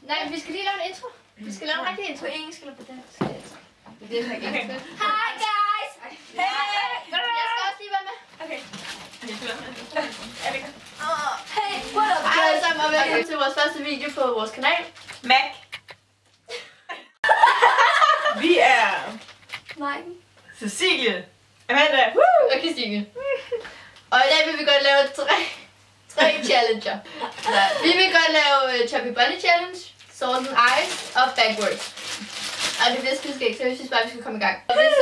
Nej, vi skal lige lave en intro. Vi skal lave en rigtig intro. På engelsk eller på dansk? Det er ikke engelsk. Hi guys! Hey! Jeg skal også lige være med. Okay. Hey, what up guys? Hej alle sammen og velkommen til vores første video på vores kanal. Mac. Vi er Maiken. Cecilie. Amanda. Og Christine. Og i dag vil vi godt lave tre challenger. Vi vil godt lave Chubby Bunny Challenge, Salt and Ice og Backwards. Og det bliver skidskægt, så jeg synes bare, vi skal komme i gang. Og hvis,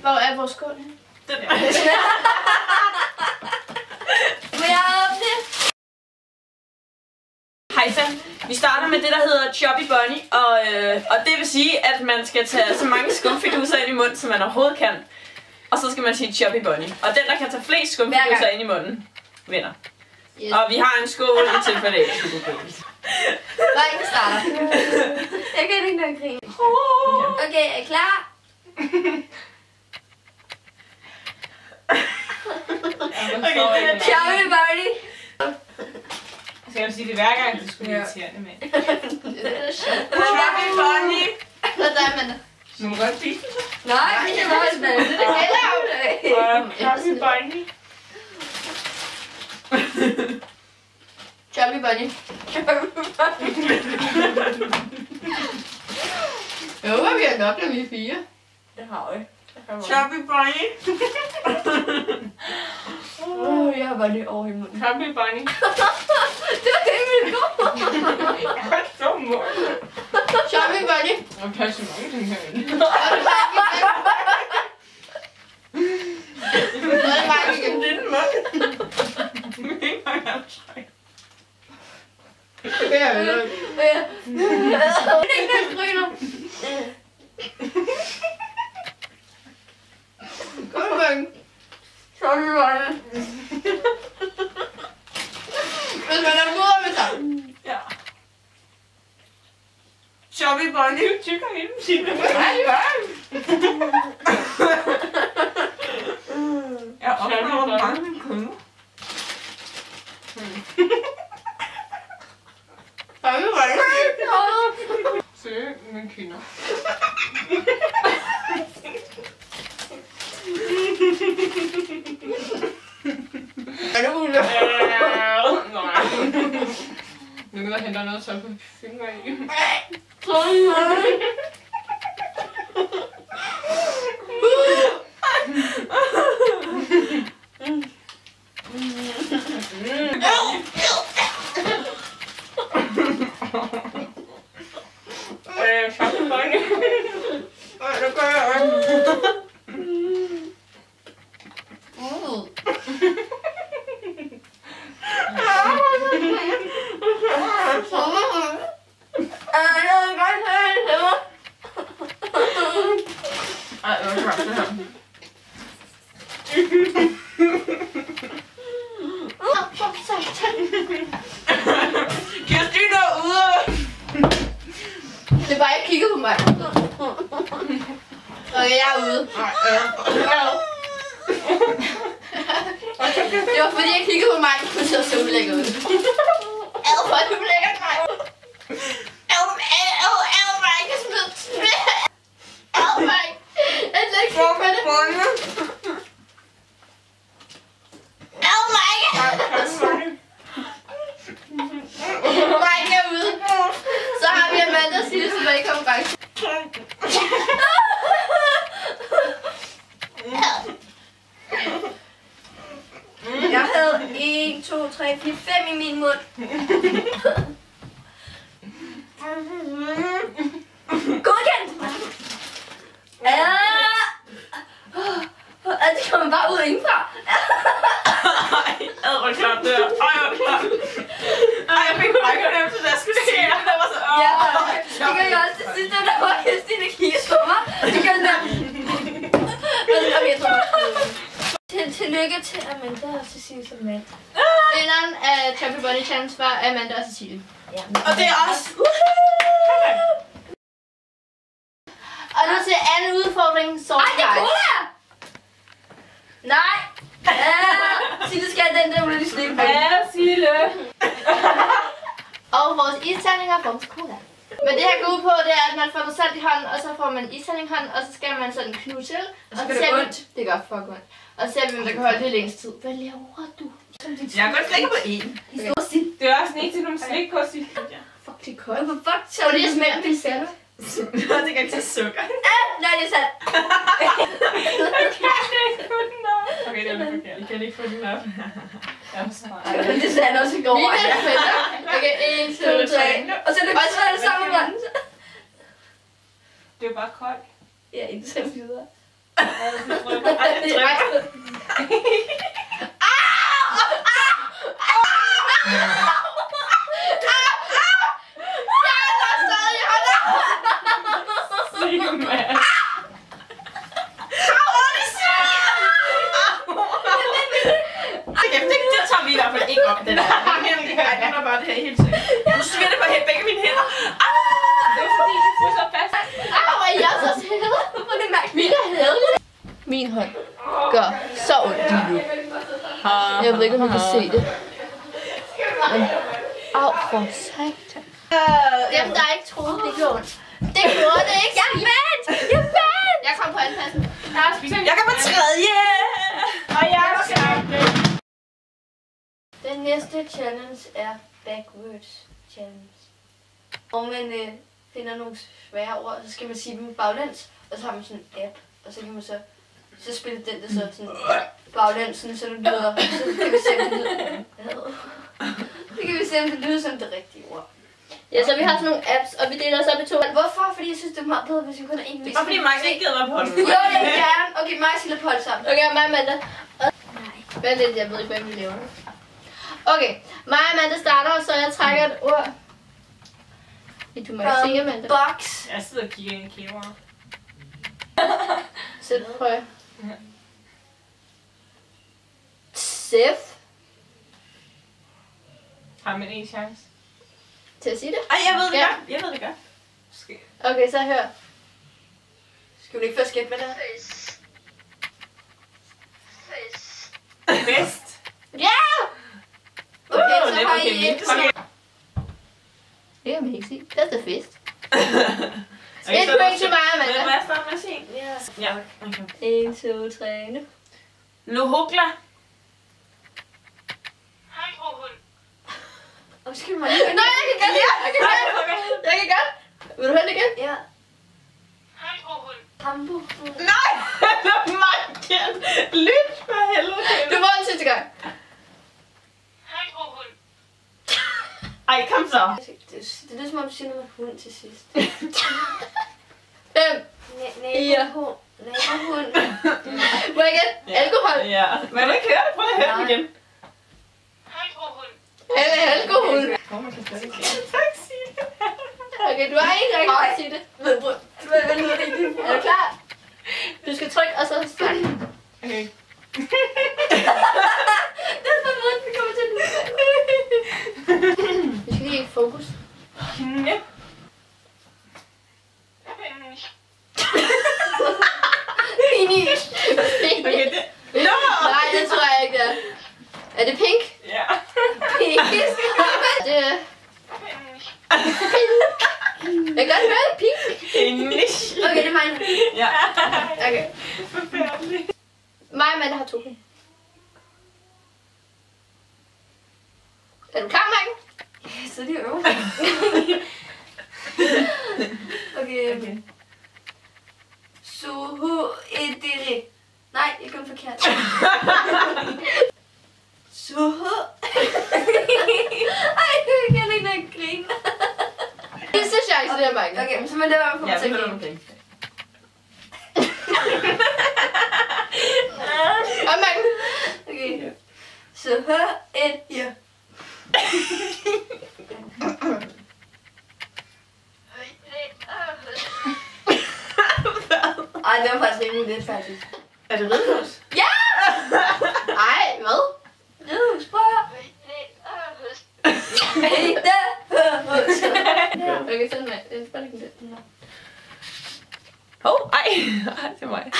hvor er vores skål henne? Den er. Må jeg åbne? Hejsa. Vi starter med det, der hedder Chubby Bunny. Og det vil sige, at man skal tage så mange skumfiduser ind i munden, som man overhovedet kan. Og så skal man sige Chubby Bunny. Og den, der kan tage flest skumfiduser ind i munden, vinder. Yes. Og vi har en skål i tilfælde af. Maiken starter. Jeg kan ikke engang grine. Okay, er I klar? Okay, Chubby Bunny. skal jeg sige det hver gang, det skulle irriterende med. Det er sjovt. Chubby Bunny. Hvad er det, Amanda? Du må godt spise det. Nej, det er meget spændende. Det er heller Chubby Bunny. Chubby Bunny. Jeg håber, vi har nok, når vi er 4. Det har vi. Chubby Bunny. Jeg har bare det over i munden. Chubby Bunny. Det var helt vildt godt. Jeg er så mål. Chubby Bunny. Jeg kan så mange ting herinde. Nå, det var ikke igen. Det er den mund. Ikke mange aftræk. Det kan jeg vel ikke. Det er ikke den gryner. Kom igen. Chubby Bunny. Hvis man er mudder med sig. Ja. Chubby Bunny. Du tykker hele tiden. Jeg oplever mange kunder. Chubby Bunny. Søg med kvinder. Er det ude? Nej. Nu kan der hente noget så på fingre i. Chubby Bunny. Det gør jeg ikke. Kirstine er ude! Det er bare, jeg kigger på mig. Okay, jeg er ude. Det var fordi, jeg kiggede på mig, og så så ulækker ud. Ad, hvor er du ulækker, nej. Ad, mig, jeg smidt. Ad, mig. Jeg er slet ikke kigge på det. Ad, mig. Mike er ude. Så har vi Amanda og Silje tilbage i konkurrence. Jeg havde 1, 2, 3, 4, 5 i min mund. Godkendt! Det kommer bare ud indenfra. Ej, hvor klart det er. Ej, hvor klart. Ej, jeg fik brækkenemt, så jeg skulle se, at jeg var så... Ja, det gør jeg også til sidst, der var Kirstine kigge på mig. Det gør den der. Okay, jeg tror tillykke til Amanda og Cecilie som mand. Vinderen af Chubby Bunny Challenge var Amanda og Cecilie. Ja, og det er os. Og nu til anden udfordring. Ej, det er cola! Nej! Sille skal have den der, hvor de slipper. Ja, Sille. Og vores isterninger får til cola. Men det her går ud på, det er, at man får noget salt i hånden, og så får man ishældning i hånden, og så skal man sådan knude til. Og så gør det ondt. Det gør fuck ondt. Og så ser vi, om der kan holde det længst tid. Hvad laver du? Jeg har godt slikker på en. Det er også en til nogle slik på sit. Fuck, det er koldt. Hvor fuck tager du lige at smage det selv? Det kan ikke tage sukker. Nej, det er sandt. Jeg kan ikke få den op. Okay, det er lidt forkert. Jeg kan ikke få den op. Det sagde han også i går. Okay, 1, 2, 3. Og så er det samme vand. Det er jo bare koldt. Ja, ikke så videre. Det tager vi i hvert fald ikke op, den der. Jeg har bare det her hele tiden. Nu sviger det på begge mine hænder. Det er fordi, det fryser fast. Hvor er jeg så hævet? Hvor er det mærkeligt? Min er hævet. Min hånd gør så ondt lige nu. Jeg ved ikke, om I kan se det. Au, for satan. Dem, der ikke troede, det gjorde ondt. Det gjorde det ikke. Jeg vandt! Jeg vandt! Jeg kom på andenpladsen. Jeg kan på tredje! Og jeg skal det. Den næste challenge er backwards challenge. Hvor man finder nogle svære ord, så skal man sige dem baglæns, og så har man sådan en app, og så kan man så spille den der så sådan baglæns, sådan, så det lyder, så kan vi se, om det lyder. Så kan vi se, om det lyder som det rigtige ord. Ja, så vi har sådan nogle apps, og vi deler os op i to. Hvorfor? Fordi jeg synes, det er meget bedre, hvis vi kun har en. Det er bare fordi Max ikke gider mig på det. Jo, det vil jeg gerne. Okay, Max og Paul sammen. Okay, mig og Amanda. Nej. Vent lidt, jeg ved ikke, hvad vi laver. Okay, mig og Amanda starter, så jeg trækker et ord. Du må ikke se, Amanda. Box. Jeg sidder og kigger ind i kameraet. Så prøv. Sef. Har man en chance? Til at sige det? Ej, jeg ved det Ja. godt. Jeg ved det godt. Okay, så hør. Skal du ikke først gætte, hvad det er? Fest. Ja! Okay, så det har okay, I et. okay. Det kan man ikke sige. Det er da fest. Okay, Et point til mig, Amanda. Hvad er starten med at sige? Ja. Ja, okay. 1, 2, 3, nu. Lohugla. Og så skal man lige... Nej, jeg kan godt. Jeg kan godt. Vil du høre det igen? Ja. Hambo. Nej! Marken! Lyt for helvede! Du får den sidste gang. Ej, kom så. Det er som om, du siger noget med hund til sidst. 5. Nabohund. Nabohund. Må jeg igen? Alkohol. Ja. Vil du ikke høre det? Prøv at høre det igen. Alkohol. Tak, Signe. Okay, du har ikke rigtig at sige det. Hvad lyder det lige? Er du klar? Du skal trykke, og så start. Okay. Det er så måde, vi kommer til det. Vi skal lige i fokus. Knæp. Finish. Okay, det... Nå! Nej, det tror jeg ikke, det er. Er det pink? Ja. Pink. Det er... Jeg kan godt høre det, pink. Finish. Okay, det er mig. Ja. Okay. Forfærdeligt. Mig og Amanda har 2 penge. Er du klar, Marken? Ja, så er det jo. Okay. Suhu edere. Nej, jeg kom forkert. Suhu. Ej, jeg kan ikke nok grine. Sidste chance, det her, Marken. Okay, men så må det være på Ja, til det at er grine. okay. Og Marken. Okay. Suhu edere. Ej, det var faktisk ikke lidt faktisk. Er det rødhus? Ja! Ej, hvad? Rødhus, prøv at høre. Okay, sådan med. Jeg skal bare lægge den der. Ej. Ej, det er mig.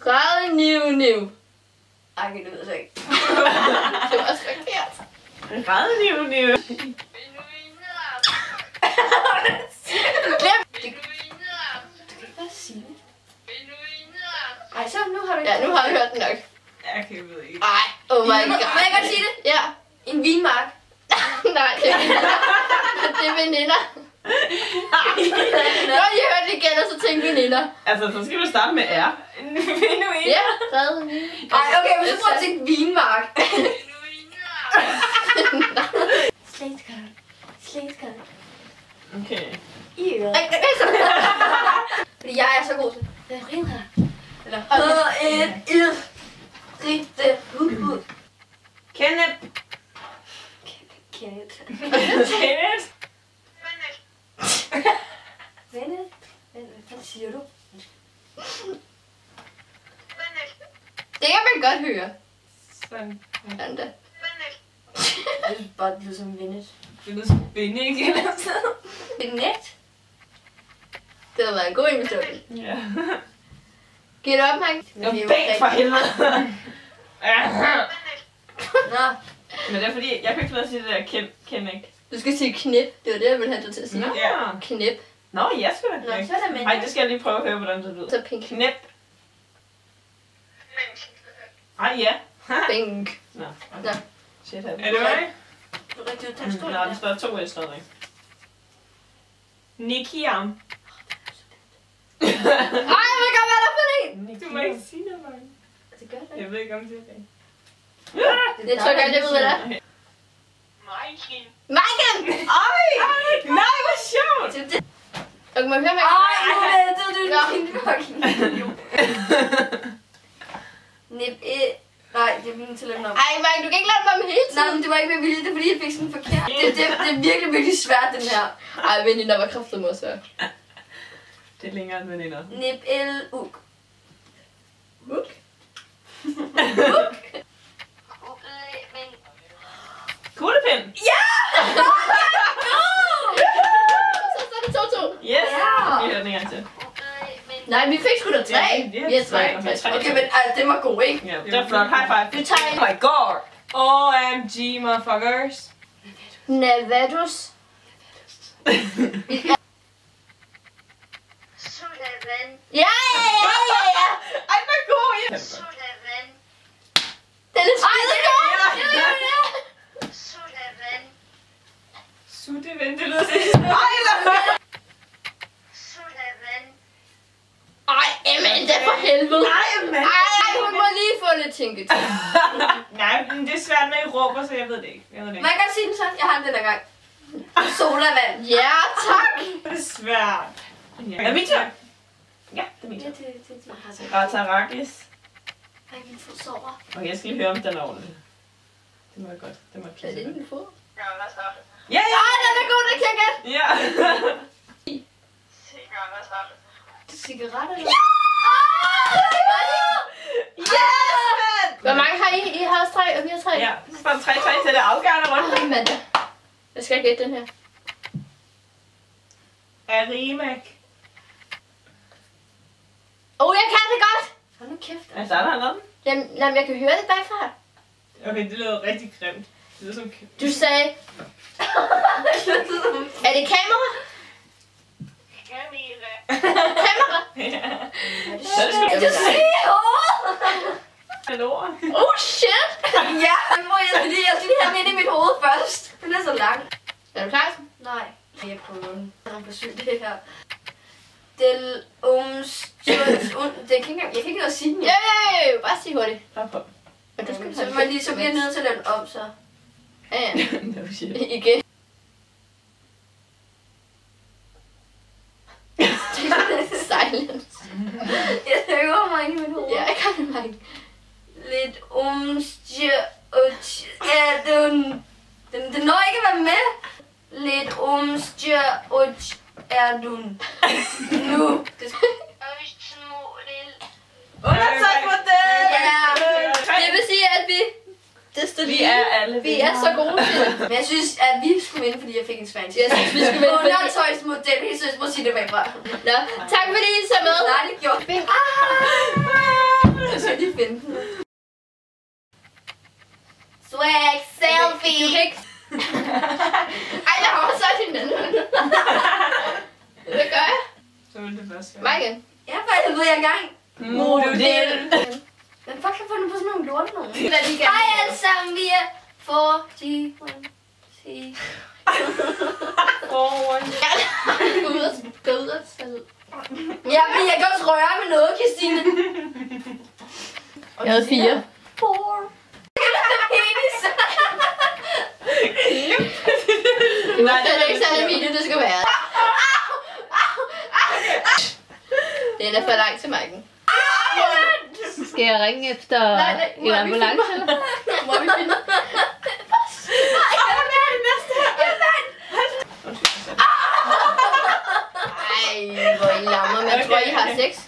Rad niv. Ej, det ved jeg så ikke. Det var også forkert. Ræd niv. ikke. Ja, nu har vi hørt den nok. Jeg kan ikke. Ej, oh my god. Må jeg godt sige det? Ja. En vinmark. Nej, det er veninder. Det er veninder. Nå, jeg hørte det igen, og så tænkte veninder. Altså, så skal du starte med R. Ja, red. Ej, okay, men så prøv at tænke vinmark. Slægtskade. Slægtskade. Okay. I øret. Fordi jeg er så god til det. Rinder. Eller Rite. Kenneth. Kenneth. Kenneth. Kenneth. Hvad siger du? Det kan man godt høre. Sådan. Sådan da. Jeg synes bare, det lyder som Vennet. Det lyder som binde, ikke? Vennet? Det har været en god invitation. Ja. Giv det op, Mike. Og bæk for helvede. Nå, Men det er fordi, jeg kan ikke finde at sige det der Kenneth. Du skal sige knip. Det var det, jeg ville have dig til at sige. Nå. Knip. Nå, jeg skal da. Nå, så er der med. Nej, det skal jeg lige prøve at høre, hvordan det lyder. Så pink. Knep. Ej, ja. Pink. Nå. Nå. Shit, Er det mig? Du er rigtig udtalt stort. Nå, der står 2 S stadig. Nikiam. Ej, jeg vil godt være der for det. Du må ikke sige noget, Magne. Det gør det. Jeg ved ikke, om det er det. Jeg tror godt, jeg ved, hvad det er. Michael! Ej! Nej, hvor sjovt! Det er det. Okay, må jeg høre, Ej, Michael? nu er det din fucking idiot. Nej, det er min talentnavn. Ej, Michael, du kan ikke lade mig om hele Nej, tiden. men det var ikke med vilje, det er fordi, jeg fik sådan forkert. Det er virkelig, virkelig svært, den her. Ej, veninder var kraftigt mod svært. Det er længere end veninder. Nip-el-uk. Uk? Kuglepind! Ja! Så er det 2-2. Yes! Ja. Vi hører den en gang til. Nej, vi fik sgu da 3. Ja, Vi har 3. Okay, men altså, det var god, ikke? Ja, det er flot. High five. Du tager Oh my god! OMG, motherfuckers. Nevadus. Ja, ja, ja, ja, ja. Ej, hvor god! Ja. Den er skidegod. Ja. Sudeven, det lyder sådan. Ej, Amanda, for helvede. Nej, mand. Ej, hun må lige få lidt tænketid. Nej, men det er svært, når I råber, så jeg ved det ikke. Jeg ved det Man ikke. kan sige den så. Jeg har den den der gang. Sodavand. Ja, tak. Det er svært. Ja. Er min tur? Ja, det er min tur. Det. Ratarakis. Ej, min fod sover. Og jeg skal lige høre, om den er ordentlig. Det må jeg godt. Det må jeg Er klare. det den få? Ja, Ej, den er god, den kan jeg gætte. Ja. Cigaretter? Ja! Yes! Hvor mange har I? I har også 3, og vi har 3. Ja, så står 3-3 til det afgørende runde. Ej, Amanda. Jeg skal gætte den her. Arimak. Jeg kan det godt. Hold nu kæft. Altså, er der noget? Jamen, jeg kan høre det bagfra. Okay, det lyder rigtig grimt. Det lyder som... Du sagde... Er det kamera? Kamera? Ja. Så er det sgu da Hallo? Oh shit! Ja, jeg skal lige have den ind i mit hoved først. Den er så lang. Er du klar? Nej. Jeg prøver den. Jeg er for syg det her. Del jeg kan ikke engang sige den. Yeah! Bare sig hurtigt. Bare på. Men du skal Så bliver jeg nødt til at lave den om, så. Ja. No shit. Igen. Silence. Jeg hører mig ind i mit hoved. Ja, jeg kan det ikke. Lidt den når ikke at være med. Lidt Erdun. Nu. Undersøgsmodel! Ja. Det vil sige, at Vi er alle vi er så gode til det. Men jeg synes, at vi skulle vinde, fordi jeg fik en svansk. Jeg synes, vi skal vinde, fordi... Undertøjsmodel. Jeg synes, må sige det bagfra. Nå, tak fordi I så med. Nej, det gjorde vi. Jeg skal lige finde den. Swag selfie. Du kan ikke... Ej, jeg har også sagt hinanden. Hvad gør jeg? Så vil det først. Mig igen. Ja, for jeg ved, jeg er i gang. Model. Hvem fuck har fundet på sådan nogle lorte nogen? Hvad de kan. Hej alle sammen, vi er 41. Gå ud og tage. Ja, men jeg kan også røre med noget, Christine. Jeg havde 4. 4. Penis. Nej, det er ikke særlig video, det skal være. Det er da for langt til Maiken. Skal jeg ringe efter en ambulance, eller? Må vi finde? Ej, hvor I lammer, men jeg tror, I har sex.